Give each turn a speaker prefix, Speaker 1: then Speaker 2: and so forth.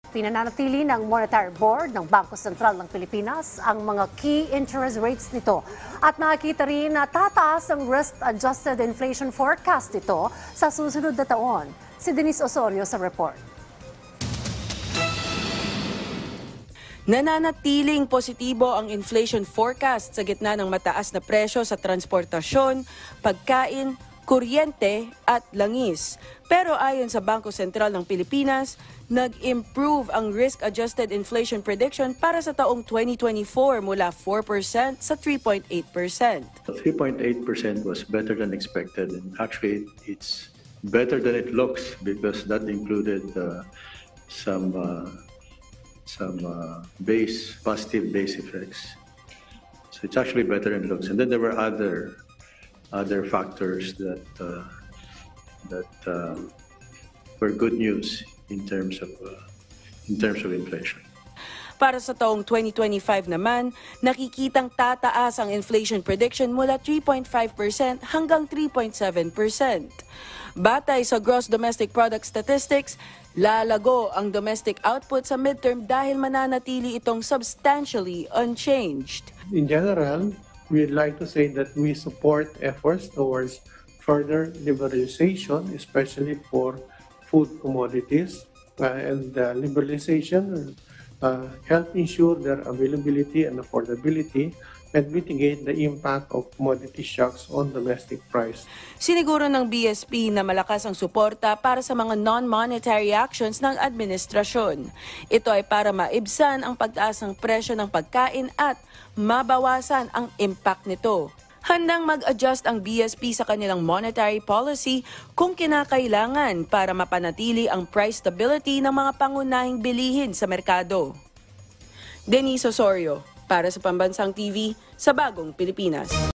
Speaker 1: Pinananatili ng Monetary Board ng Bangko Sentral ng Pilipinas ang mga key interest rates nito. At makikita rin na tataas ang risk-adjusted inflation forecast nito sa susunod na taon. Si Denise Osorio sa report.
Speaker 2: Nananatiling positibo ang inflation forecast sa gitna ng mataas na presyo sa transportasyon, pagkain, kuryente at langis. Pero ayon sa Bangko Sentral ng Pilipinas, nag-improve ang risk-adjusted inflation prediction para sa taong 2024 mula 4% sa 3.8%.
Speaker 3: 3.8% was better than expected, and actually it's better than it looks because that included some positive base effects. So it's actually better than it looks. And then there were other factors that were good news in terms of inflation.
Speaker 2: Para sa taong 2025 naman, nakikitang tataas ang inflation prediction mula 3.5% hanggang 3.7%. Batay sa Gross Domestic Product Statistics, lalago ang domestic output sa midterm dahil mananatili itong substantially unchanged.
Speaker 4: In general, we'd like to say that we support efforts towards further liberalization, especially for food commodities, and liberalization help ensure their availability and affordability and mitigate the impact of commodity shocks on domestic price.
Speaker 2: Siniguro ng BSP na malakas ang suporta para sa mga non-monetary actions ng administrasyon. Ito ay para maibsan ang pagtaas ng presyo ng pagkain at mabawasan ang impact nito. Handang mag-adjust ang BSP sa kanilang monetary policy kung kinakailangan para mapanatili ang price stability ng mga pangunahing bilihin sa merkado. Denise Osorio, para sa Pambansang TV, sa Bagong Pilipinas.